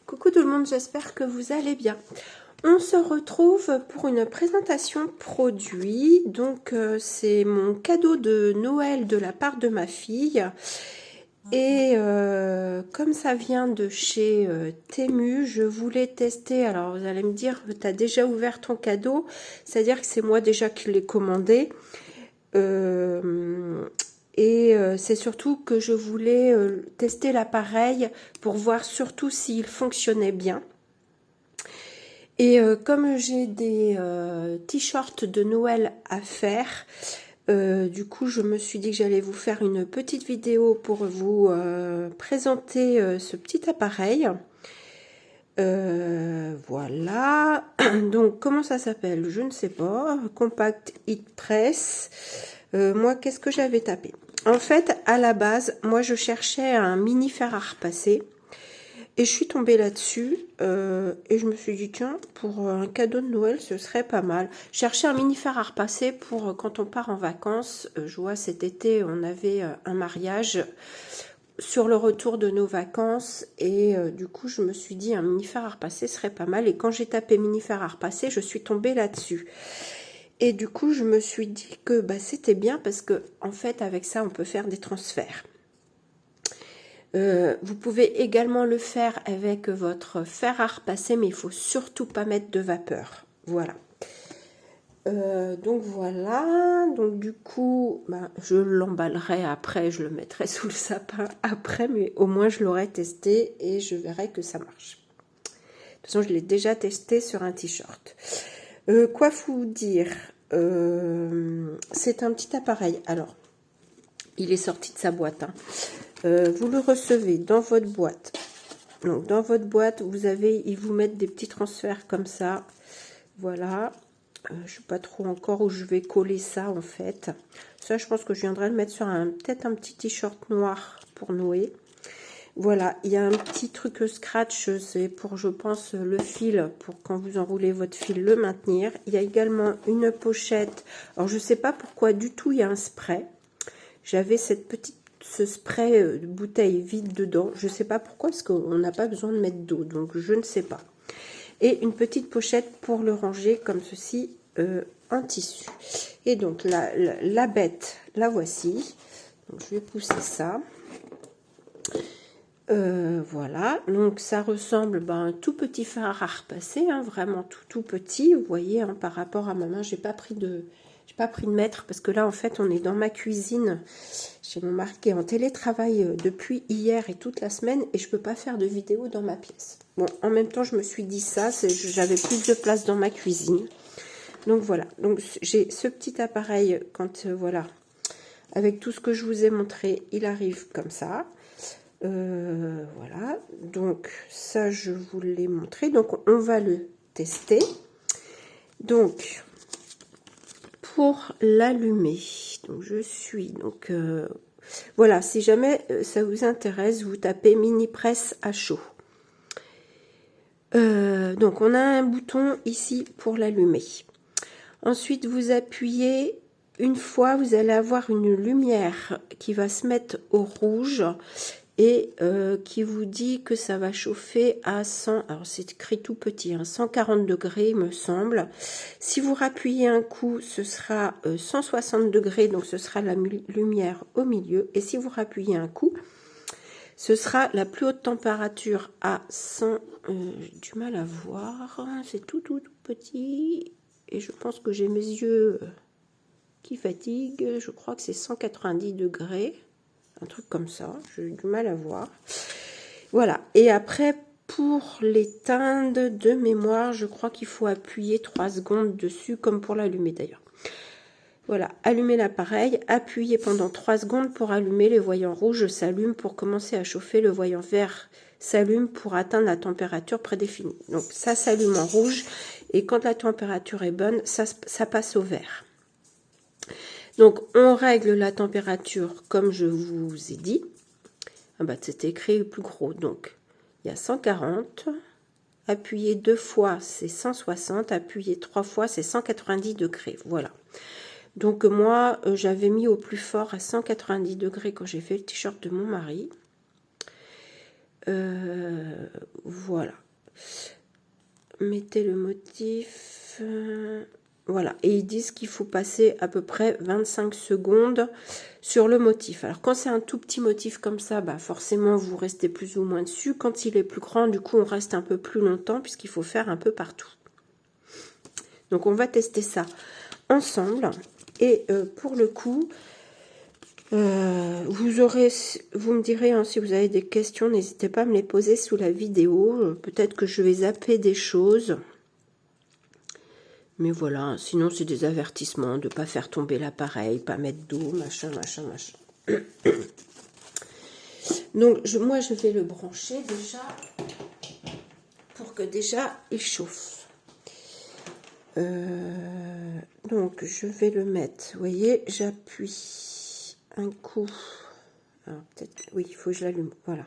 Coucou tout le monde, j'espère que vous allez bien. On se retrouve pour une présentation produit. Donc c'est mon cadeau de Noël de la part de ma fille. Et comme ça vient de chez Temu, je voulais tester. Alors vous allez me dire, tu as déjà ouvert ton cadeau, c'est-à-dire que c'est moi déjà qui l'ai commandé. C'est surtout que je voulais tester l'appareil pour voir surtout s'il fonctionnait bien. Et comme j'ai des t-shirts de Noël à faire, du coup je me suis dit que j'allais vous faire une petite vidéo pour vous présenter ce petit appareil. Voilà. Donc comment ça s'appelle? Je ne sais pas. Compact Heat Press. Moi, qu'est-ce que j'avais tapé? En fait, à la base, moi, je cherchais un mini fer à repasser. Et je suis tombée là-dessus. Et je me suis dit, tiens, pour un cadeau de Noël, ce serait pas mal. Je cherchais un mini fer à repasser pour quand on part en vacances. Je vois, cet été, on avait un mariage sur le retour de nos vacances. Et du coup, je me suis dit, un mini fer à repasser serait pas mal. Et quand j'ai tapé mini fer à repasser, je suis tombée là-dessus. Et du coup, je me suis dit que c'était bien parce que, en fait, avec ça, on peut faire des transferts. Vous pouvez également le faire avec votre fer à repasser, mais il faut surtout pas mettre de vapeur. Voilà. Donc voilà. Donc du coup, je l'emballerai après, je le mettrai sous le sapin après, mais au moins je l'aurai testé et je verrai que ça marche. De toute façon, je l'ai déjà testé sur un t-shirt. Quoi vous dire, c'est un petit appareil. Alors, il est sorti de sa boîte. Vous le recevez dans votre boîte. Donc, dans votre boîte, ils vous mettent des petits transferts comme ça. Voilà. Je ne sais pas trop encore où je vais coller ça, en fait. Ça, je pense que je viendrai le mettre sur peut-être un petit t-shirt noir pour Noé. Voilà, il y a un petit truc scratch, c'est pour, je pense, le fil, pour quand vous enroulez votre fil, le maintenir. Il y a également une pochette. Alors, je ne sais pas pourquoi du tout, il y a un spray. J'avais ce spray de bouteille vide dedans. Je ne sais pas pourquoi, parce qu'on n'a pas besoin de mettre d'eau, donc je ne sais pas. Et une petite pochette pour le ranger, comme ceci, en tissu. Et donc, la bête, la voici. Donc, je vais pousser ça. Voilà, donc ça ressemble à un tout petit fer à repasser, vraiment tout petit. Vous voyez, par rapport à ma main, j'ai pas pris de mètre parce que là en fait on est dans ma cuisine. J'ai mon mari qui est en télétravail depuis hier et toute la semaine et je peux pas faire de vidéo dans ma pièce. Bon, en même temps je me suis dit ça, j'avais plus de place dans ma cuisine. Donc voilà, donc j'ai ce petit appareil voilà, avec tout ce que je vous ai montré, il arrive comme ça. Voilà, donc ça je vous l'ai montré, donc on va le tester. Donc pour l'allumer, donc voilà, si jamais ça vous intéresse, vous tapez mini presse à chaud. Donc on a un bouton ici pour l'allumer. Ensuite vous appuyez une fois, vous allez avoir une lumière qui va se mettre au rouge et qui vous dit que ça va chauffer à 100, alors c'est écrit tout petit, 140 degrés il me semble. Si vous rappuyez un coup, ce sera 160 degrés, donc ce sera la lumière au milieu. Et si vous rappuyez un coup, ce sera la plus haute température à 100, j'ai du mal à voir, c'est tout petit. Et je pense que j'ai mes yeux qui fatiguent, je crois que c'est 190 degrés. Un truc comme ça, j'ai du mal à voir. Voilà, et après, pour l'éteindre de mémoire, je crois qu'il faut appuyer 3 secondes dessus, comme pour l'allumer d'ailleurs. Voilà, allumer l'appareil, appuyer pendant 3 secondes pour allumer, les voyants rouges s'allument pour commencer à chauffer, le voyant vert s'allume pour atteindre la température prédéfinie. Donc ça s'allume en rouge, et quand la température est bonne, ça passe au vert. Donc, on règle la température comme je vous ai dit. C'est écrit plus gros. Donc, il y a 140. Appuyer 2 fois, c'est 160. Appuyer 3 fois, c'est 190 degrés. Voilà. Donc, moi, j'avais mis au plus fort à 190 degrés quand j'ai fait le t-shirt de mon mari. Voilà. Mettez le motif. Voilà. Et ils disent qu'il faut passer à peu près 25 secondes sur le motif. Alors, quand c'est un tout petit motif comme ça, bah forcément, vous restez plus ou moins dessus. Quand il est plus grand, du coup, on reste un peu plus longtemps puisqu'il faut faire un peu partout. Donc, on va tester ça ensemble. Et pour le coup, vous me direz hein, si vous avez des questions, n'hésitez pas à me les poser sous la vidéo. Peut-être que je vais zapper des choses. Mais voilà, sinon c'est des avertissements de ne pas faire tomber l'appareil, pas mettre d'eau, machin, machin, machin. Donc moi je vais le brancher déjà pour que déjà il chauffe. Donc je vais le mettre, vous voyez, j'appuie un coup. Alors peut-être, oui, il faut que je l'allume, voilà.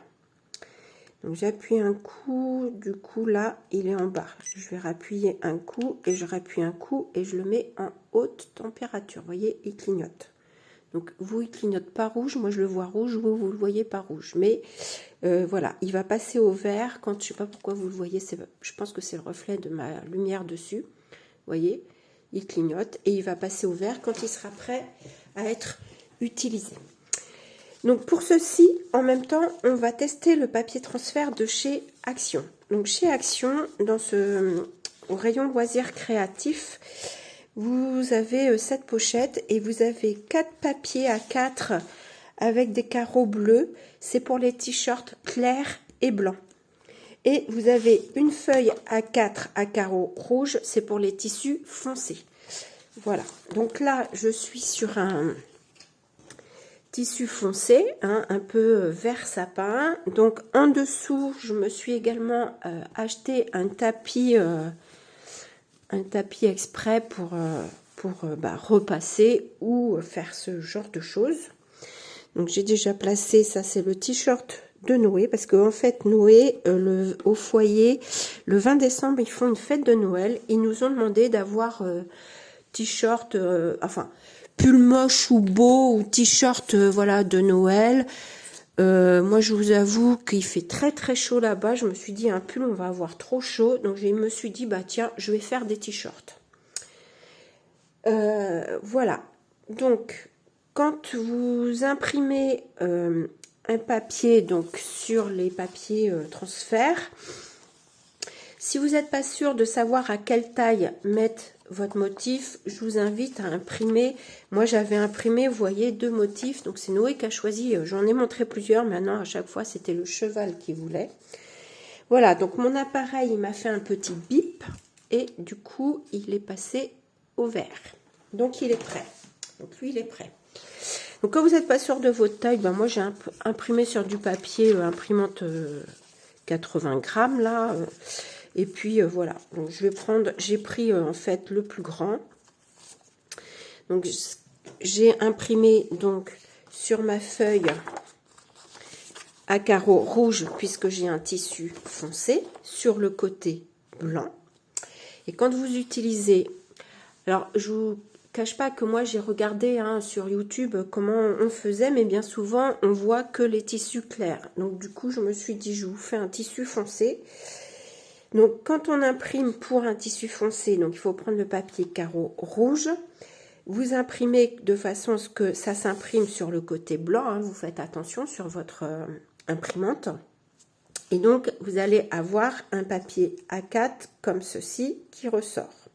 Donc j'appuie un coup, du coup là il est en bas. Je vais rappuyer un coup et je rappuie un coup et je le mets en haute température. Vous voyez, il clignote. Donc vous, il clignote pas rouge, moi je le vois rouge, vous le voyez pas rouge. Mais voilà, il va passer au vert quand, je sais pas pourquoi vous le voyez, je pense que c'est le reflet de ma lumière dessus. Vous voyez, il clignote et il va passer au vert quand il sera prêt à être utilisé. Donc pour ceci, en même temps, on va tester le papier transfert de chez Action. Donc chez Action, au rayon loisirs créatifs, vous avez cette pochette et vous avez 4 papiers A4 avec des carreaux bleus. C'est pour les t-shirts clairs et blancs. Et vous avez une feuille A4 à carreaux rouges, c'est pour les tissus foncés. Voilà, donc là, je suis sur un tissu foncé, hein, un peu vert sapin. Donc en dessous, je me suis également acheté un tapis exprès pour repasser ou faire ce genre de choses. Donc j'ai déjà placé, ça c'est le t-shirt de Noé, parce qu'en fait Noé, au foyer, le 20 décembre, ils font une fête de Noël. Ils nous ont demandé d'avoir t-shirt, pull moche ou beau, ou t-shirt voilà, de Noël. Moi je vous avoue qu'il fait très très chaud là-bas. Je me suis dit un pull on va avoir trop chaud, donc je me suis dit bah tiens je vais faire des t-shirts. Voilà, donc quand vous imprimez un papier donc sur les papiers transfert, si vous n'êtes pas sûr de savoir à quelle taille mettre votre motif, je vous invite à imprimer. Moi, j'avais imprimé, vous voyez, 2 motifs. Donc, c'est Noé qui a choisi. J'en ai montré plusieurs. Maintenant, à chaque fois, c'était le cheval qui voulait. Voilà, donc mon appareil, il m'a fait un petit bip. Et du coup, il est passé au vert. Donc, il est prêt. Donc, lui, il est prêt. Donc, quand vous n'êtes pas sûr de votre taille, ben moi, j'ai imprimé sur du papier imprimante 80 grammes, là. Et puis voilà, donc j'ai pris en fait le plus grand. Donc j'ai imprimé donc sur ma feuille à carreaux rouges puisque j'ai un tissu foncé sur le côté blanc. Et quand vous utilisez, alors je vous cache pas que moi j'ai regardé sur YouTube comment on faisait, mais bien souvent on voit que les tissus clairs. Donc du coup je me suis dit je vous fais un tissu foncé. Donc, quand on imprime pour un tissu foncé, donc il faut prendre le papier carreau rouge. Vous imprimez de façon à ce que ça s'imprime sur le côté blanc. Hein, vous faites attention sur votre imprimante. Et donc, vous allez avoir un papier A4 comme ceci qui ressort.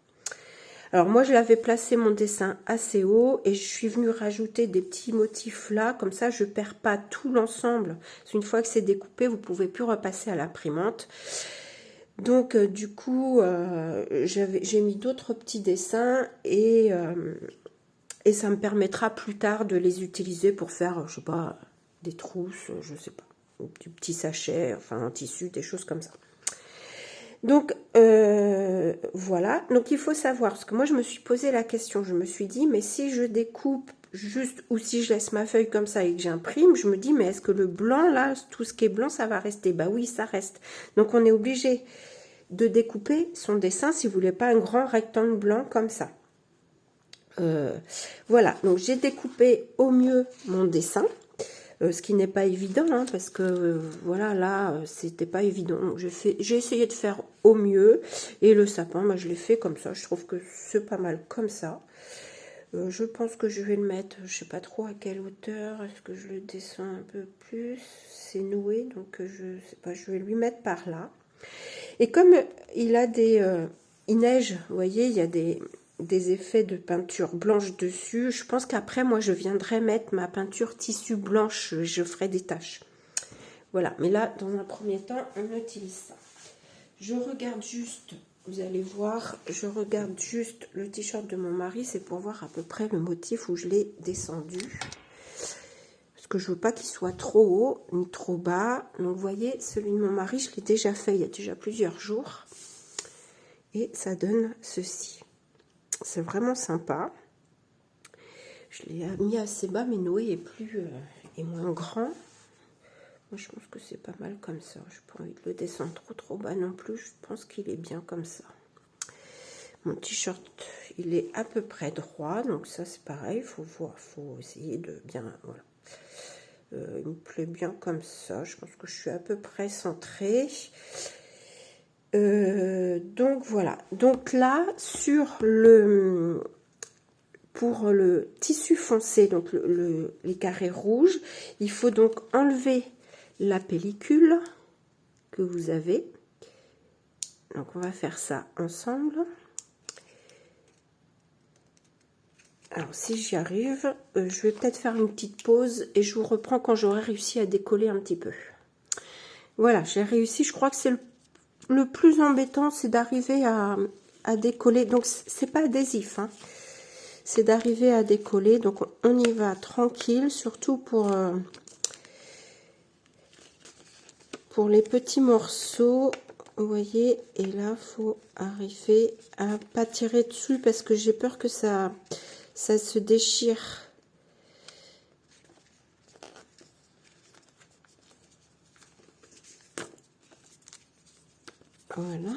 Alors, moi, je l'avais placé mon dessin assez haut et je suis venue rajouter des petits motifs là. Comme ça, je ne perds pas tout l'ensemble. Une fois que c'est découpé, vous ne pouvez plus repasser à l'imprimante. Donc du coup, j'ai mis d'autres petits dessins et ça me permettra plus tard de les utiliser pour faire, je sais pas, des trousses, je sais pas, du petit sachet, enfin en tissu, des choses comme ça. Donc voilà, donc il faut savoir, parce que moi je me suis posé la question, je me suis dit, mais si je découpe juste ou si je laisse ma feuille comme ça et que j'imprime, je me dis, mais est-ce que le blanc là, tout ce qui est blanc, ça va rester? Bah oui, ça reste. Donc on est obligé de découper son dessin si vous voulez pas un grand rectangle blanc comme ça. Voilà, donc j'ai découpé au mieux mon dessin. ce qui n'est pas évident, hein, parce que voilà, là, c'était pas évident. J'ai essayé de faire au mieux, et le sapin, moi, je l'ai fait comme ça. Je trouve que c'est pas mal comme ça. Je pense que je vais le mettre, je sais pas trop à quelle hauteur. Est-ce que je le descends un peu plus? C'est noué, donc je sais pas, je vais lui mettre par là. Et comme il a il neige, vous voyez, il y a des effets de peinture blanche dessus. Je pense qu'après, moi, je viendrai mettre ma peinture tissu blanche. Je ferai des taches. Voilà, mais là, dans un premier temps, on utilise ça. Je regarde juste, vous allez voir, je regarde juste le t-shirt de mon mari. C'est pour voir à peu près le motif où je l'ai descendu. Parce que je veux pas qu'il soit trop haut ni trop bas. Donc, vous voyez, celui de mon mari, je l'ai déjà fait il y a déjà plusieurs jours. Et ça donne ceci. C'est vraiment sympa. Je l'ai mis assez bas, mais Noé est moins grand. Moi, je pense que c'est pas mal comme ça. Je n'ai pas envie de le descendre trop bas non plus. Je pense qu'il est bien comme ça. Mon t-shirt, il est à peu près droit. Donc ça, c'est pareil. Il faut voir, faut essayer de bien... Voilà. Il me plaît bien comme ça. Je pense que je suis à peu près centrée. Donc voilà. Donc là, pour le tissu foncé, donc les carrés rouges, il faut donc enlever la pellicule que vous avez. Donc on va faire ça ensemble. Alors si j'y arrive, je vais peut-être faire une petite pause et je vous reprends quand j'aurai réussi à décoller un petit peu. Voilà, j'ai réussi. Je crois que c'est le plus embêtant, c'est d'arriver à décoller. Donc c'est pas adhésif, hein. C'est d'arriver à décoller. Donc on y va tranquille, surtout pour les petits morceaux. Vous voyez, et là faut arriver à pas tirer dessus parce que j'ai peur que ça se déchire. Voilà.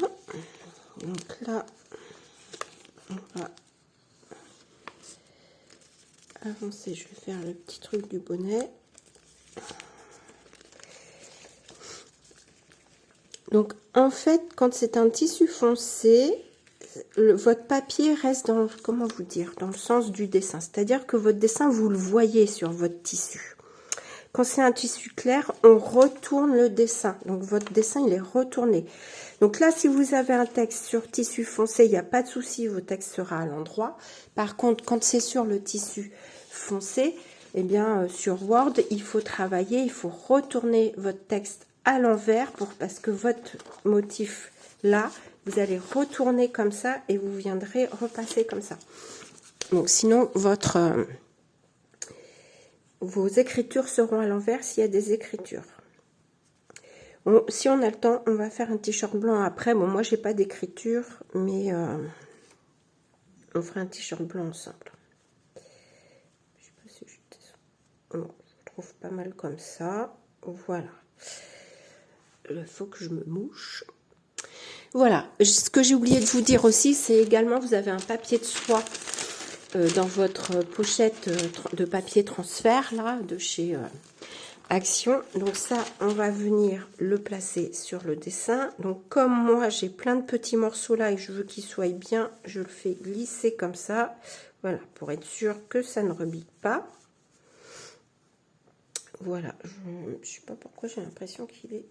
Donc là, on va avancer. Je vais faire le petit truc du bonnet. Donc en fait, quand c'est un tissu foncé, votre papier reste dans, comment vous dire, dans le sens du dessin. C'est-à-dire que votre dessin, vous le voyez sur votre tissu. Quand c'est un tissu clair, on retourne le dessin. Donc votre dessin, il est retourné. Donc là, si vous avez un texte sur tissu foncé, il n'y a pas de souci, votre texte sera à l'endroit. Par contre, quand c'est sur le tissu foncé, eh bien, sur Word, il faut travailler, il faut retourner votre texte à l'envers parce que votre motif là, vous allez retourner comme ça et vous viendrez repasser comme ça. Donc sinon, vos écritures seront à l'envers s'il y a des écritures. Bon, si on a le temps, on va faire un t-shirt blanc après. Bon, moi, j'ai pas d'écriture, mais on fera un t-shirt blanc ensemble. Je sais pas si bon, je trouve pas mal comme ça. Voilà. Il faut que je me mouche. Voilà. Ce que j'ai oublié de vous dire aussi, c'est également, vous avez un papier de soie dans votre pochette de papier transfert, là, de chez Action. Donc ça, on va venir le placer sur le dessin. Donc comme moi, j'ai plein de petits morceaux là et je veux qu'ils soient bien, je le fais glisser comme ça. Voilà, pour être sûr que ça ne rebique pas. Voilà, je ne sais pas pourquoi j'ai l'impression qu'il est...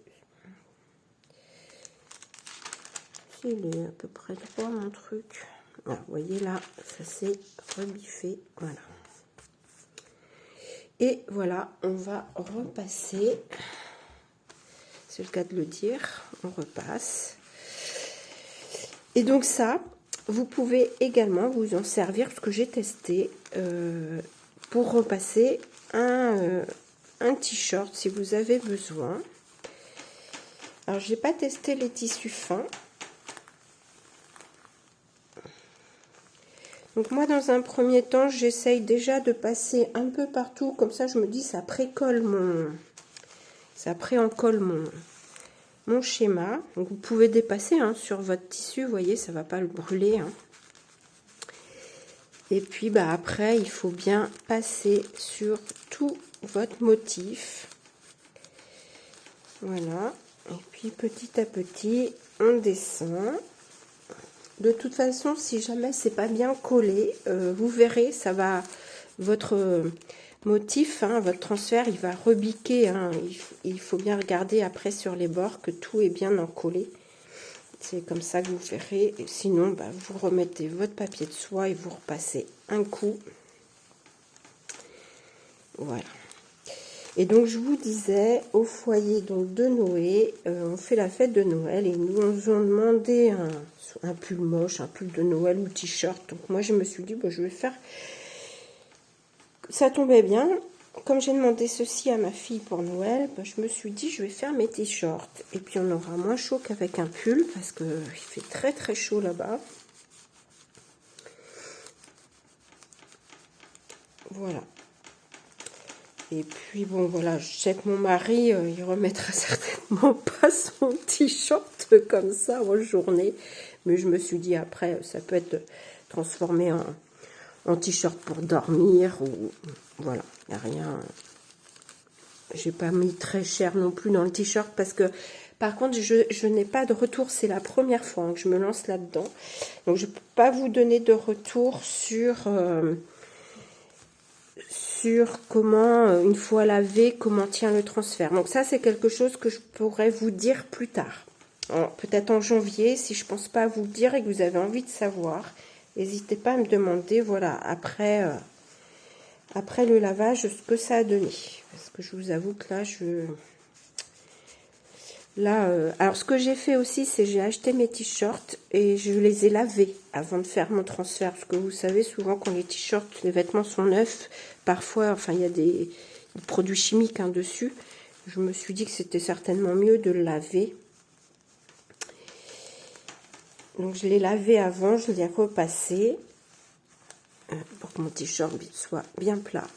Il est à peu près droit, mon truc. Voilà, vous voyez là, ça s'est rebiffé. Voilà. Et voilà, on va repasser. C'est le cas de le dire. On repasse. Et donc ça, vous pouvez également vous en servir, parce que j'ai testé, pour repasser un t-shirt si vous avez besoin. Alors, j'ai pas testé les tissus fins. Donc moi, dans un premier temps, j'essaye déjà de passer un peu partout. Comme ça, je me dis, ça précolle ça pré-encolle mon schéma. Donc vous pouvez dépasser hein, sur votre tissu, vous voyez, ça va pas le brûler. Hein. Et puis, bah après, il faut bien passer sur tout votre motif. Voilà. Et puis petit à petit, on descend. De toute façon, si jamais c'est pas bien collé, vous verrez, ça va, votre motif, hein, votre transfert, il va rebiquer. Hein. Il faut bien regarder après sur les bords que tout est bien encollé. C'est comme ça que vous verrez. Et sinon, bah, vous remettez votre papier de soie et vous repassez un coup. Voilà. Et donc, je vous disais, au foyer donc, de Noé, on fait la fête de Noël et nous ont demandé un pull moche, un pull de Noël ou t-shirt. Donc, moi, je me suis dit, bah, je vais faire... Ça tombait bien. Comme j'ai demandé ceci à ma fille pour Noël, bah, je me suis dit, je vais faire mes t-shirts. Et puis, on aura moins chaud qu'avec un pull parce qu'il fait très, très chaud là-bas. Voilà. Et puis bon voilà, je sais que mon mari, il remettra certainement pas son t-shirt comme ça en journée. Mais je me suis dit après, ça peut être transformé en t-shirt pour dormir. Ou voilà, il n'y a rien. J'ai pas mis très cher non plus dans le t-shirt parce que par contre, je n'ai pas de retour. C'est la première fois hein, que je me lance là-dedans. Donc je ne peux pas vous donner de retour sur comment, une fois lavé, comment tient le transfert. Donc ça, c'est quelque chose que je pourrais vous dire plus tard. Peut-être en janvier, si je pense pas à vous le dire et que vous avez envie de savoir, n'hésitez pas à me demander, voilà, après le lavage, ce que ça a donné. Parce que je vous avoue que là, alors ce que j'ai fait aussi, c'est j'ai acheté mes t-shirts et je les ai lavés avant de faire mon transfert. Parce que vous savez, souvent quand les t-shirts, les vêtements sont neufs, parfois, enfin il y a des produits chimiques hein, dessus. Je me suis dit que c'était certainement mieux de le laver. Donc je l'ai lavé avant, je l'ai repassé pour que mon t-shirt soit bien plat.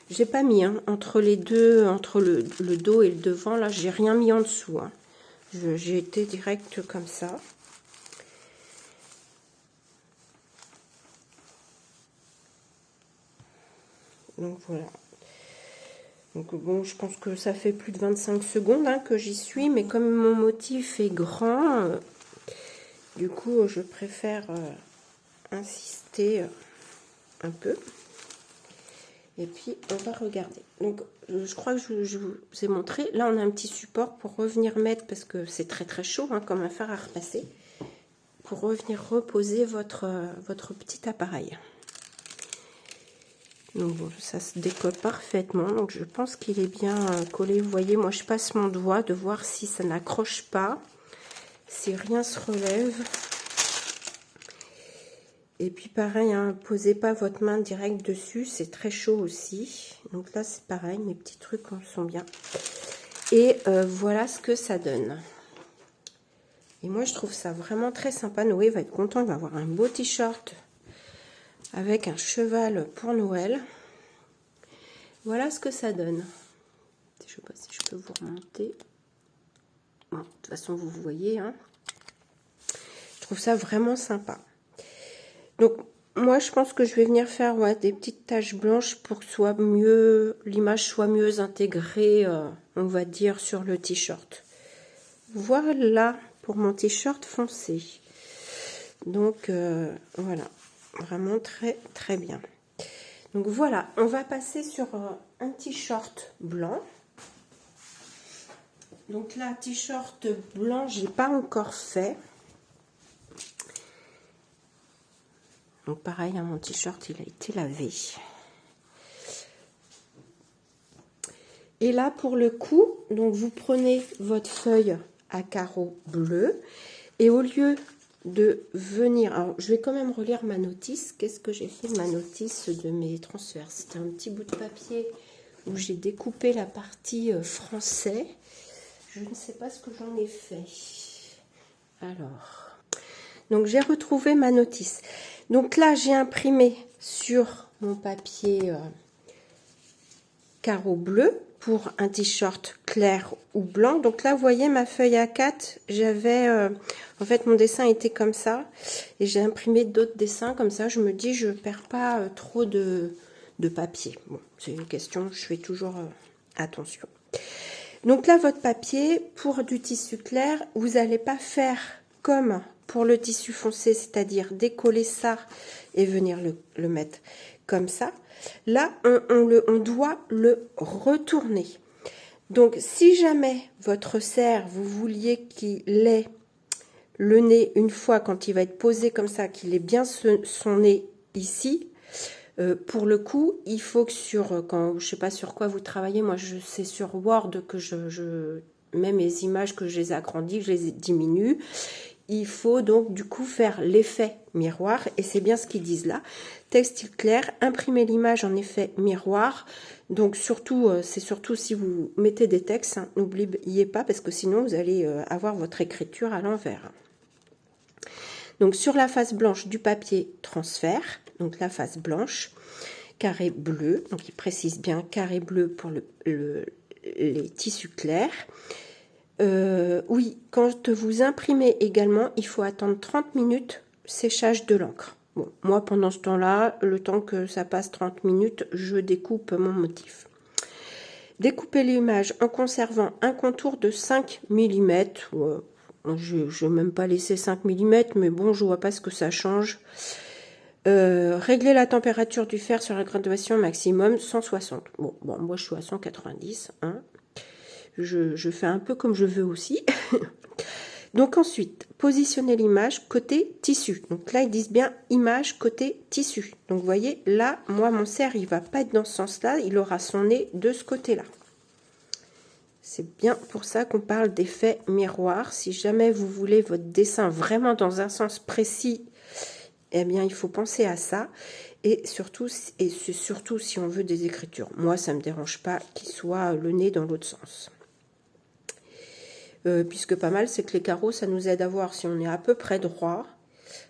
J'ai pas mis hein, entre les deux, entre le dos et le devant, là, j'ai rien mis en dessous. Hein. J'ai été direct comme ça. Donc voilà. Donc bon, je pense que ça fait plus de 25 secondes hein, que j'y suis, mais comme mon motif est grand, du coup, je préfère insister un peu. Et puis, on va regarder. Donc, je crois que je vous ai montré. Là, on a un petit support pour revenir mettre, parce que c'est très très chaud, hein, comme un fer à repasser, pour revenir reposer votre petit appareil. Donc, bon, ça se décolle parfaitement. Donc, je pense qu'il est bien collé. Vous voyez, moi, je passe mon doigt de voir si ça n'accroche pas, si rien se relève. Et puis pareil, hein, posez pas votre main direct dessus, c'est très chaud aussi. Donc là c'est pareil, mes petits trucs sont bien. Et voilà ce que ça donne. Et moi je trouve ça vraiment très sympa. Noé va être content, il va avoir un beau t-shirt avec un cheval pour Noël. Voilà ce que ça donne. Je sais pas si je peux vous remonter. Bon, de toute façon vous voyez. Hein. Je trouve ça vraiment sympa. Donc, moi, je pense que je vais venir faire des petites taches blanches pour que l'image soit mieux intégrée, on va dire, sur le t-shirt. Voilà pour mon t-shirt foncé. Donc, voilà. Vraiment très, très bien. Donc, voilà. On va passer sur un t-shirt blanc. Donc là, t-shirt blanc, j'ai pas encore fait. Donc pareil, hein, mon t-shirt, il a été lavé. Et là, pour le coup, donc vous prenez votre feuille à carreaux bleus. Et au lieu de venir... Alors, je vais quand même relire ma notice. Qu'est-ce que j'ai fait de ma notice de mes transferts? C'était un petit bout de papier où j'ai découpé la partie français. Je ne sais pas ce que j'en ai fait. Alors... Donc, j'ai retrouvé ma notice. Donc là, j'ai imprimé sur mon papier carreau bleu pour un t-shirt clair ou blanc. Donc là, vous voyez ma feuille A4, j'avais, en fait, mon dessin était comme ça. Et j'ai imprimé d'autres dessins comme ça. Je me dis, je perds pas trop de papier. Bon, c'est une question, je fais toujours attention. Donc là, votre papier, pour du tissu clair, vous n'allez pas faire comme pour le tissu foncé, c'est-à-dire décoller ça et venir le mettre comme ça. Là, on doit le retourner. Donc, si jamais votre cerf, vous vouliez qu'il ait le nez une fois, quand il va être posé comme ça, qu'il ait bien son nez ici, pour le coup, il faut que quand je sais pas sur quoi vous travaillez, moi je sais sur Word que je mets mes images, que je les agrandis, que je les diminue. Il faut donc du coup faire l'effet miroir, et c'est bien ce qu'ils disent là. Textile clair, imprimer l'image en effet miroir. Donc surtout, c'est surtout si vous mettez des textes, hein, n'oubliez pas, parce que sinon vous allez avoir votre écriture à l'envers. Donc sur la face blanche du papier transfert, donc la face blanche, carré bleu, donc il précise bien carré bleu pour les tissus clairs. Oui, quand vous imprimez également, il faut attendre 30 minutes séchage de l'encre. Bon, moi pendant ce temps-là, le temps que ça passe 30 minutes, je découpe mon motif. Découpez l'image en conservant un contour de 5 mm. Je n'ai même pas laissé 5 mm, mais bon, je vois pas ce que ça change. Régler la température du fer sur la graduation maximum 160. Bon, moi je suis à 190. Hein. Je fais un peu comme je veux aussi. Donc ensuite, positionnez l'image côté tissu. Donc là, ils disent bien image côté tissu. Donc vous voyez, là, moi, mon cerf, il va pas être dans ce sens-là. Il aura son nez de ce côté-là. C'est bien pour ça qu'on parle d'effet miroir. Si jamais vous voulez votre dessin vraiment dans un sens précis, eh bien, il faut penser à ça. Et surtout si on veut des écritures. Moi, ça ne me dérange pas qu'il soit le nez dans l'autre sens. Puisque pas mal, c'est que les carreaux, ça nous aide à voir si on est à peu près droit.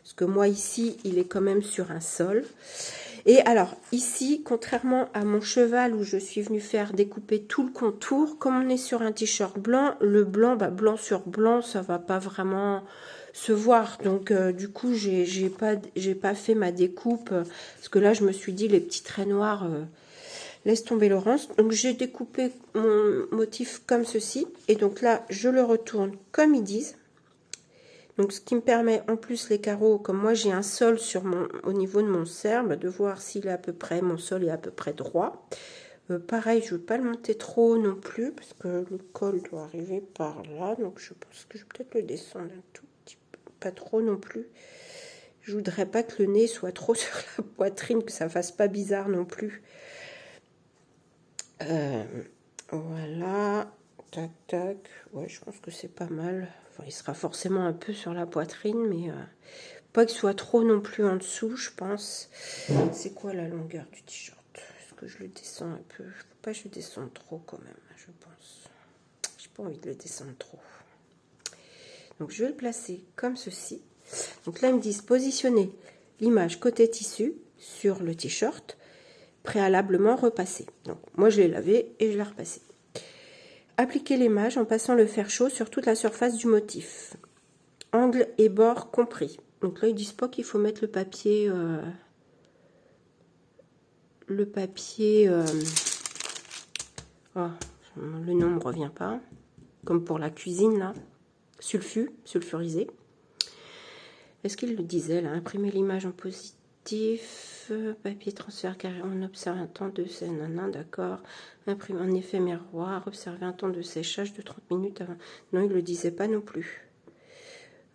Parce que moi, ici, il est quand même sur un sol. Et alors, ici, contrairement à mon cheval où je suis venue faire découper tout le contour, comme on est sur un t-shirt blanc, le blanc, blanc sur blanc, ça va pas vraiment se voir. Donc, du coup, j'ai pas fait ma découpe. Parce que là, je me suis dit, les petits traits noirs... laisse tomber Laurence. Donc j'ai découpé mon motif comme ceci. Et donc là, je le retourne comme ils disent. Donc ce qui me permet en plus les carreaux, comme moi j'ai un sol au niveau de mon cerf, de voir s'il est à peu près, mon sol est à peu près droit. Pareil, je ne veux pas le monter trop non plus, parce que le col doit arriver par là. Donc je pense que je vais peut-être le descendre un tout petit peu, pas trop non plus. Je voudrais pas que le nez soit trop sur la poitrine, que ça fasse pas bizarre non plus. Voilà, tac tac, ouais, je pense que c'est pas mal. Enfin, il sera forcément un peu sur la poitrine, mais pas qu'il soit trop non plus en dessous, je pense. C'est quoi la longueur du t-shirt? Est-ce que je le descends un peu? Faut pas que je descende trop quand même, je pense. J'ai pas envie de le descendre trop. Donc je vais le placer comme ceci. Donc là ils me disent positionner l'image côté tissu sur le t-shirt, préalablement repassé. Donc moi je l'ai lavé et je l'ai repassé. Appliquer l'image en passant le fer chaud sur toute la surface du motif. Angle et bord compris. Donc là ils disent pas qu'il faut mettre le papier oh, le nom ne me revient pas, comme pour la cuisine là, sulfurisé. Est-ce qu'il le disait là? Imprimer l'image en positif, papier transfert carré, on observe un temps de d'accord. Imprimer en effet miroir, observer un temps de séchage de 30 minutes avant. Non, il le disait pas non plus.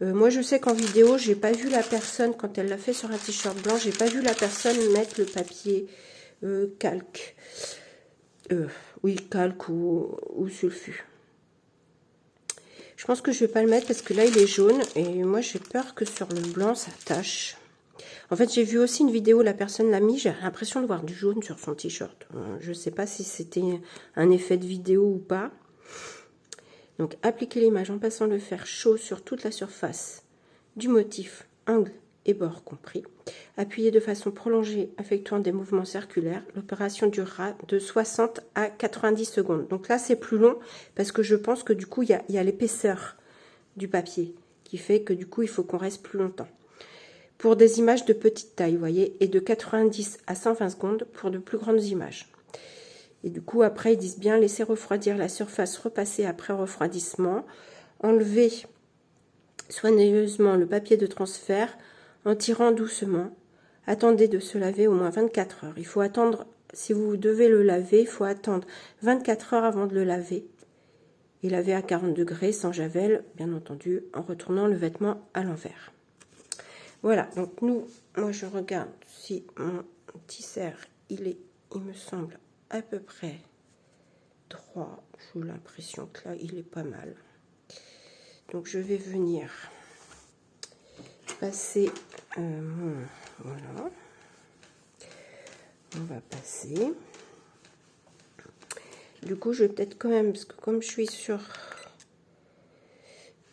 Moi je sais qu'en vidéo, j'ai pas vu la personne, quand elle l'a fait sur un t-shirt blanc, j'ai pas vu la personne mettre le papier calque. Oui, calque ou sulfu. Je pense que je vais pas le mettre parce que là il est jaune et moi j'ai peur que sur le blanc ça tache. En fait j'ai vu aussi une vidéo, la personne l'a mis, j'ai l'impression de voir du jaune sur son t-shirt. Je sais pas si c'était un effet de vidéo ou pas. Donc appliquer l'image en passant le fer chaud sur toute la surface du motif, angle et bords compris. Appuyez de façon prolongée, effectuant des mouvements circulaires. L'opération durera de 60 à 90 secondes. Donc là, c'est plus long parce que je pense que du coup, il y a l'épaisseur du papier qui fait que du coup, il faut qu'on reste plus longtemps. Pour des images de petite taille, vous voyez, et de 90 à 120 secondes pour de plus grandes images. Et du coup, après, ils disent bien laisser refroidir la surface, repasser après refroidissement, enlever soigneusement le papier de transfert en tirant doucement. Attendez de se laver au moins 24 heures. Il faut attendre, si vous devez le laver, il faut attendre 24 heures avant de le laver. Et laver à 40 degrés sans javel, bien entendu, en retournant le vêtement à l'envers. Voilà, donc moi je regarde si mon tisser, il me semble à peu près droit. J'ai l'impression que là, il est pas mal. Donc je vais venir passer voilà. On va passer. Du coup, je vais peut-être quand même, parce que comme je suis sur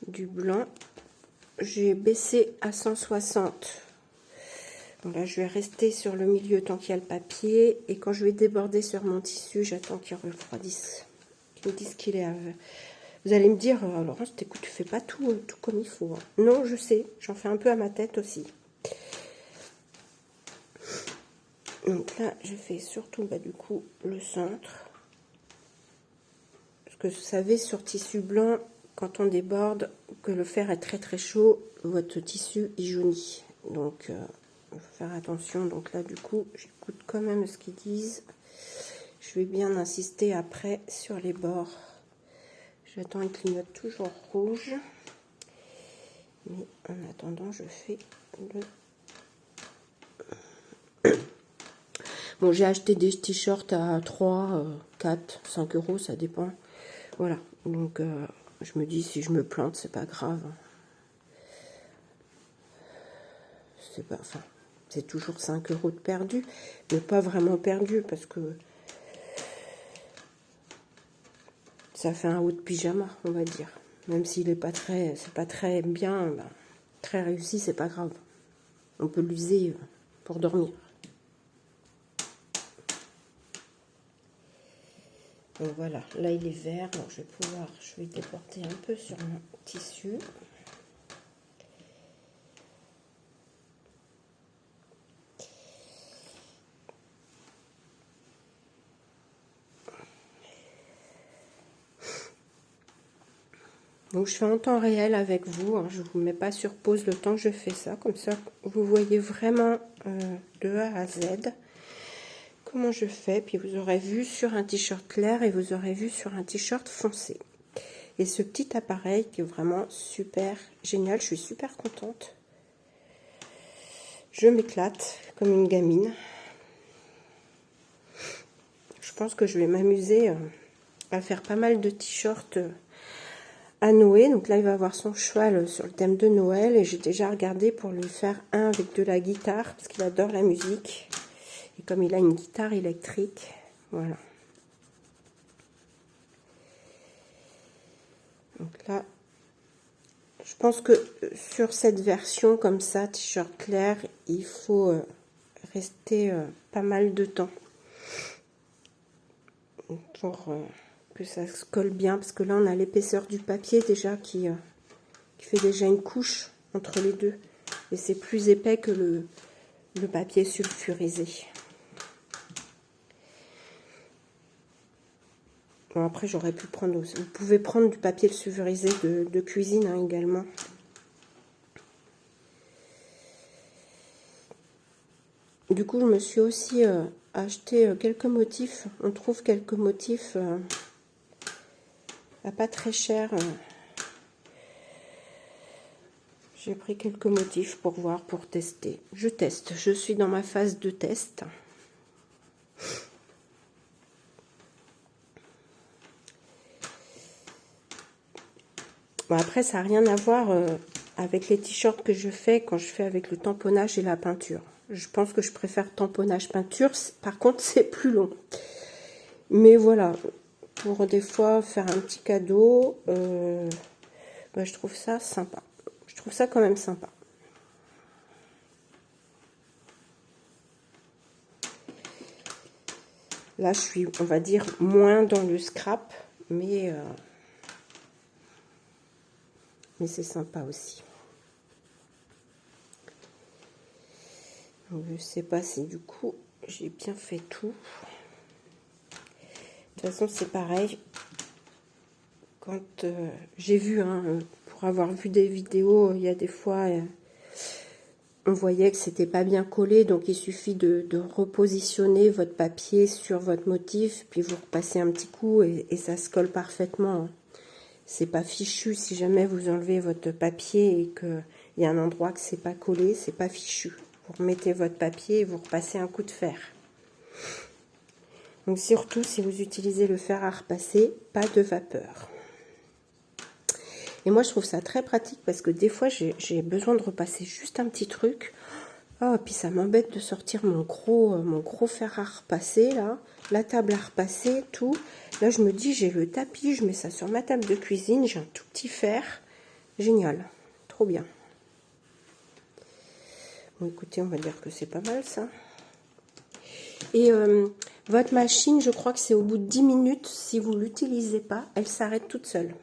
du blanc, j'ai baissé à 160. Donc là, je vais rester sur le milieu tant qu'il y a le papier. Et quand je vais déborder sur mon tissu, j'attends qu'il refroidisse. Qu'il me dise qu'il est... Vous allez me dire, Laurence, écoute, tu fais pas tout comme il faut. Hein. Non, je sais, j'en fais un peu à ma tête aussi. Donc là, je fais surtout, du coup, le centre. Parce que vous savez, sur tissu blanc, quand on déborde, que le fer est très très chaud, votre tissu il jaunit. Donc, il faut faire attention. Donc là, du coup, j'écoute quand même ce qu'ils disent. Je vais bien insister après sur les bords. J'attends, il clignote toujours rouge. Mais en attendant, je fais le... Bon, j'ai acheté des t-shirts à 3, 4, 5 euros, ça dépend. Voilà, donc je me dis, si je me plante, c'est pas grave. C'est pas, enfin, c'est toujours 5 euros de perdu, mais pas vraiment perdu, parce que ça fait un haut de pyjama, on va dire. Même s'il est pas très, c'est pas très bien, très réussi, c'est pas grave. On peut l'user pour dormir. Donc voilà, là il est vert, donc je vais déporter un peu sur mon tissu. Donc je fais en temps réel avec vous, hein, je ne vous mets pas sur pause le temps que je fais ça, comme ça vous voyez vraiment de A à Z comment je fais, puis vous aurez vu sur un t-shirt clair et vous aurez vu sur un t-shirt foncé. Et ce petit appareil qui est vraiment super génial, je suis super contente. Je m'éclate comme une gamine. Je pense que je vais m'amuser à faire pas mal de t-shirts à Noé. Donc là, il va avoir son cheval sur le thème de Noël. Et j'ai déjà regardé pour lui faire un avec de la guitare, parce qu'il adore la musique. Et comme il a une guitare électrique, voilà. Donc là, je pense que sur cette version comme ça, t-shirt clair, il faut rester pas mal de temps pour que ça se colle bien, parce que là on a l'épaisseur du papier déjà qui fait déjà une couche entre les deux, et c'est plus épais que le papier sulfurisé. Bon, après j'aurais pu prendre aussi, vous pouvez prendre du papier sulfurisé de cuisine hein, également. Du coup je me suis aussi acheté quelques motifs. On trouve quelques motifs à pas très cher. J'ai pris quelques motifs pour voir, pour tester. Je teste, je suis dans ma phase de test. Bon, après, ça n'a rien à voir avec les t-shirts que je fais quand je fais avec le tamponnage et la peinture. Je pense que je préfère tamponnage peinture. Par contre, c'est plus long. Mais voilà, pour des fois faire un petit cadeau, je trouve ça sympa. Je trouve ça quand même sympa. Là, je suis, on va dire, moins dans le scrap, mais c'est sympa aussi. Donc, je sais pas si du coup, j'ai bien fait tout. De toute façon, c'est pareil. Quand j'ai vu, hein, pour avoir vu des vidéos, il y a des fois, on voyait que c'était pas bien collé, donc il suffit de repositionner votre papier sur votre motif, puis vous repassez un petit coup et ça se colle parfaitement. C'est pas fichu si jamais vous enlevez votre papier et qu'il y a un endroit que c'est pas collé, c'est pas fichu. Vous remettez votre papier et vous repassez un coup de fer. Donc surtout si vous utilisez le fer à repasser, pas de vapeur. Et moi je trouve ça très pratique parce que des fois j'ai besoin de repasser juste un petit truc. Oh, puis ça m'embête de sortir mon gros fer à repasser là, la table à repasser, tout. Là je me dis j'ai le tapis, je mets ça sur ma table de cuisine, j'ai un tout petit fer. Génial, trop bien. Bon écoutez, on va dire que c'est pas mal ça. Et votre machine, je crois que c'est au bout de 10 minutes, si vous ne l'utilisez pas, elle s'arrête toute seule.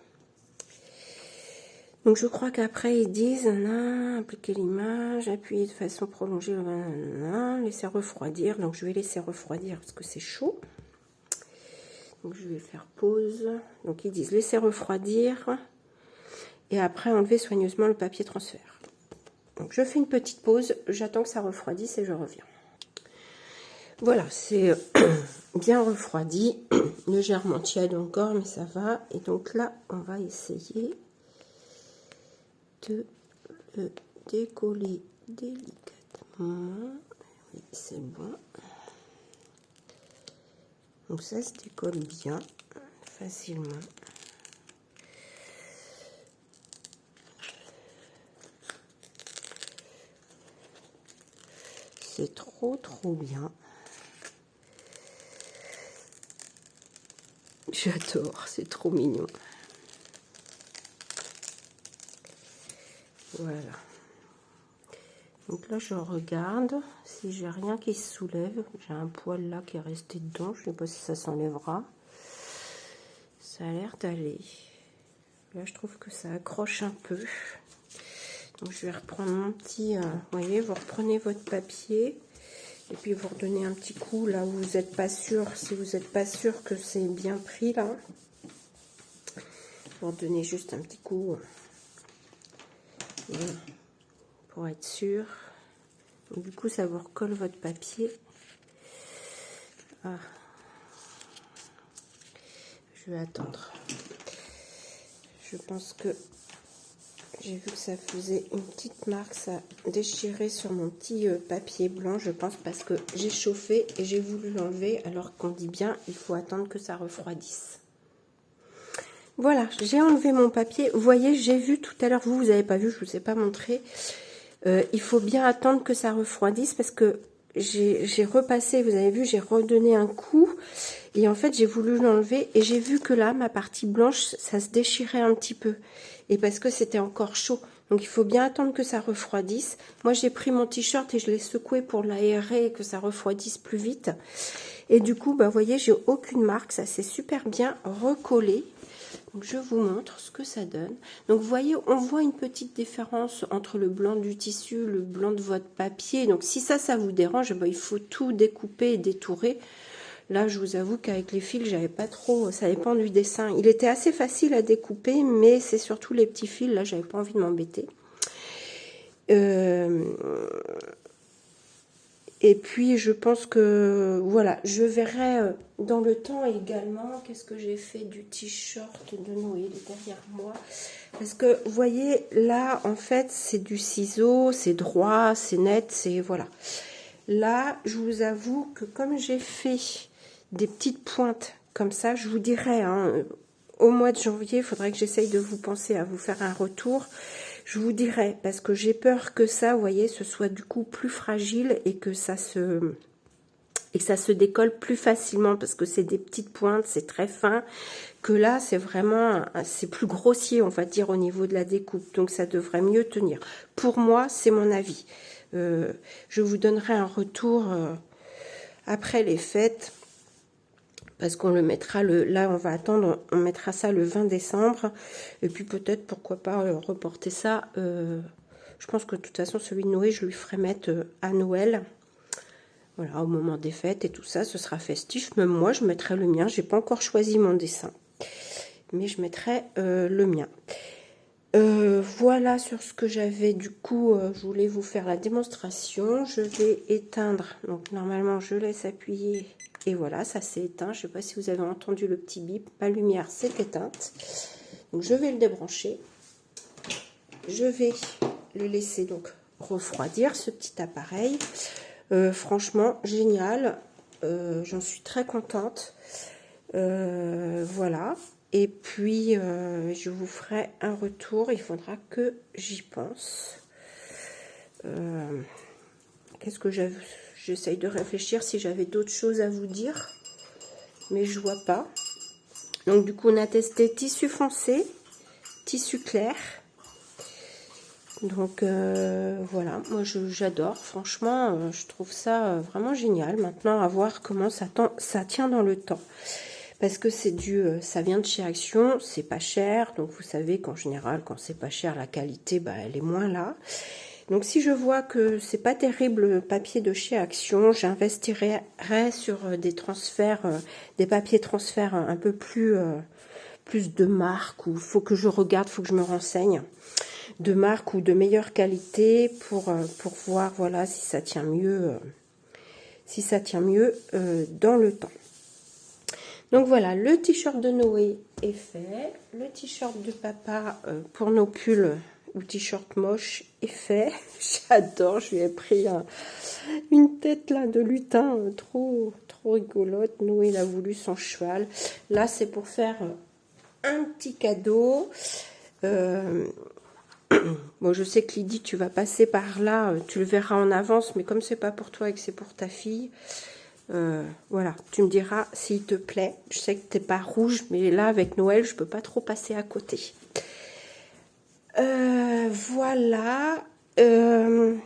Donc je crois qu'après ils disent, appliquer l'image, appuyer de façon prolongée, laisser refroidir. Donc je vais laisser refroidir parce que c'est chaud. Donc je vais faire pause. Donc ils disent laisser refroidir et après enlever soigneusement le papier transfert. Donc je fais une petite pause, j'attends que ça refroidisse et je reviens. Voilà, c'est bien refroidi, légèrement tiède encore, mais ça va. Et donc là, on va essayer de le décoller délicatement. Oui, c'est bon. Donc ça se décolle bien, facilement. C'est trop bien. J'adore, c'est trop mignon. Voilà. Donc là, je regarde si j'ai rien qui se soulève. J'ai un poil là qui est resté dedans. Je ne sais pas si ça s'enlèvera. Ça a l'air d'aller. Là, je trouve que ça accroche un peu. Donc, je vais reprendre mon petit... vous voyez, vous reprenez votre papier. Et puis, vous redonnez un petit coup là où vous n'êtes pas sûr. Si vous n'êtes pas sûr que c'est bien pris là. Vous redonnez juste un petit coup. Voilà. Pour être sûr. Donc, du coup, ça vous recolle votre papier. Ah. Je vais attendre. Je pense que j'ai vu que ça faisait une petite marque, ça déchirait sur mon petit papier blanc, je pense, parce que j'ai chauffé et j'ai voulu l'enlever, alors qu'on dit bien, il faut attendre que ça refroidisse. Voilà, j'ai enlevé mon papier. Vous voyez, j'ai vu tout à l'heure, vous n'avez pas vu, je ne vous ai pas montré. Il faut bien attendre que ça refroidisse parce que j'ai repassé, vous avez vu, j'ai redonné un coup et en fait j'ai voulu l'enlever et j'ai vu que là ma partie blanche ça se déchirait un petit peu et parce que c'était encore chaud, donc il faut bien attendre que ça refroidisse. Moi j'ai pris mon t-shirt et je l'ai secoué pour l'aérer et que ça refroidisse plus vite et du coup bah vous voyez, j'ai aucune marque, ça s'est super bien recollé. Donc je vous montre ce que ça donne. Donc vous voyez, on voit une petite différence entre le blanc du tissu, le blanc de votre papier. Donc si ça vous dérange, ben, il faut tout découper et détourer. Là, je vous avoue qu'avec les fils, j'avais pas trop, ça dépend du dessin. Il était assez facile à découper, mais c'est surtout les petits fils. Là, j'avais pas envie de m'embêter. Et puis, je pense que, voilà, je verrai dans le temps également qu'est-ce que j'ai fait du t-shirt de Noël derrière moi. Parce que, vous voyez, là, en fait, c'est du ciseau, c'est droit, c'est net, c'est, voilà. Là, je vous avoue que comme j'ai fait des petites pointes comme ça, je vous dirais, hein, au mois de janvier, il faudrait que j'essaye de vous penser à vous faire un retour. Je vous dirais, parce que j'ai peur que ça, vous voyez, ce soit du coup plus fragile et que ça se décolle plus facilement parce que c'est des petites pointes, c'est très fin, que là c'est vraiment, c'est plus grossier on va dire au niveau de la découpe, donc ça devrait mieux tenir. Pour moi, c'est mon avis. Je vous donnerai un retour après les fêtes. parce qu'on le mettra là on va attendre, on mettra ça le 20 décembre et puis peut-être pourquoi pas reporter ça. Je pense que de toute façon celui de Noé je lui ferai mettre à Noël, voilà, au moment des fêtes et tout ça, ce sera festif. Même moi je mettrai le mien, j'ai pas encore choisi mon dessin, mais je mettrai le mien. Voilà sur ce que j'avais. Du coup je voulais vous faire la démonstration. Je vais éteindre, donc normalement je laisse appuyer et voilà, ça s'est éteint. Je sais pas si vous avez entendu le petit bip, ma lumière s'est éteinte, donc je vais le débrancher. Je vais le laisser donc refroidir, ce petit appareil. Franchement génial, j'en suis très contente. Voilà. Et puis, je vous ferai un retour. Il faudra que j'y pense. Qu'est-ce que j'essaye de réfléchir si j'avais d'autres choses à vous dire. Mais je vois pas. Donc, du coup, on a testé tissu foncé, tissu clair. Donc, voilà. Moi, j'adore. Franchement, je trouve ça vraiment génial. Maintenant, à voir comment ça tient dans le temps. Parce que c'est ça vient de chez Action, c'est pas cher, donc vous savez qu'en général, quand c'est pas cher, la qualité, bah, elle est moins là. Donc si je vois que c'est pas terrible le papier de chez Action, j'investirai sur des transferts, des papiers transferts un peu plus de marque, ou faut que je regarde, faut que je me renseigne, de marque ou de meilleure qualité pour voir, voilà, si ça tient mieux, dans le temps. Donc voilà, le t-shirt de Noé est fait. Le t-shirt de papa pour nos pulls ou t-shirt moche est fait. J'adore, je lui ai pris une tête là de lutin trop rigolote. Noé il a voulu son cheval. Là c'est pour faire un petit cadeau. Bon, je sais que Lydie, tu vas passer par là, tu le verras en avance, mais comme c'est pas pour toi et que c'est pour ta fille, voilà, tu me diras s'il te plaît. Je sais que t'es pas rouge, mais là avec Noël je peux pas trop passer à côté. Voilà, et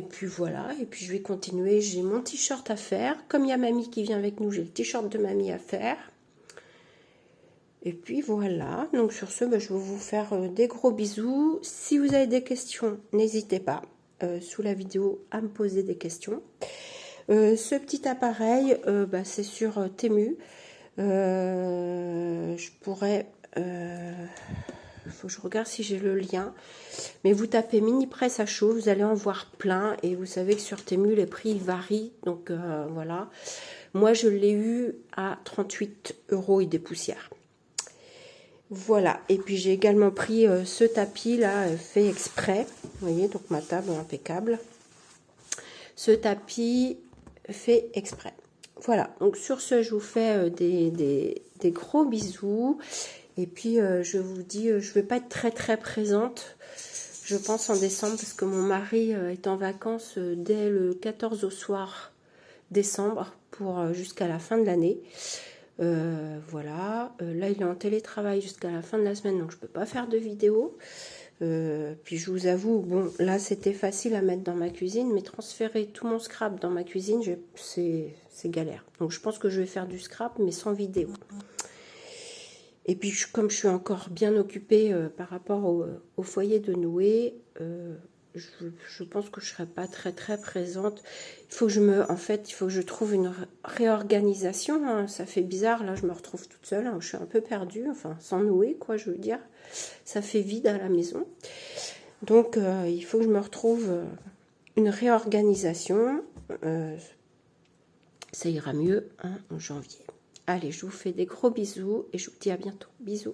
puis voilà, et puis je vais continuer. J'ai mon t-shirt à faire, comme il y a mamie qui vient avec nous, j'ai le t-shirt de mamie à faire. Et puis voilà, donc sur ce, je vais vous faire des gros bisous. Si vous avez des questions, n'hésitez pas sous la vidéo à me poser des questions. Ce petit appareil, c'est sur Temu. Je pourrais... faut que je regarde si j'ai le lien. Mais vous tapez mini presse à chaud, vous allez en voir plein. Et vous savez que sur Temu, les prix varient. Donc voilà. Moi, je l'ai eu à 38 € et des poussières. Voilà, et puis j'ai également pris ce tapis là, fait exprès, vous voyez, donc ma table impeccable. Ce tapis fait exprès. Voilà, donc sur ce, je vous fais des gros bisous. Et puis je vous dis, je vais pas être très présente, je pense en décembre, parce que mon mari est en vacances dès le 14 au soir décembre, pour jusqu'à la fin de l'année. Voilà, là il est en télétravail jusqu'à la fin de la semaine, donc je peux pas faire de vidéo. Puis je vous avoue, bon là c'était facile à mettre dans ma cuisine, mais transférer tout mon scrap dans ma cuisine, c'est galère. Donc je pense que je vais faire du scrap, mais sans vidéo. Et puis comme je suis encore bien occupée par rapport au foyer de Noé, je pense que je serai pas très présente. Il faut que je trouve une réorganisation, hein. Ça fait bizarre, là je me retrouve toute seule, hein. Je suis un peu perdue, enfin sans Noé quoi, je veux dire. Ça fait vide à la maison. Donc il faut que je me retrouve une réorganisation. Ça ira mieux, hein, en janvier. Allez, je vous fais des gros bisous et je vous dis à bientôt. Bisous.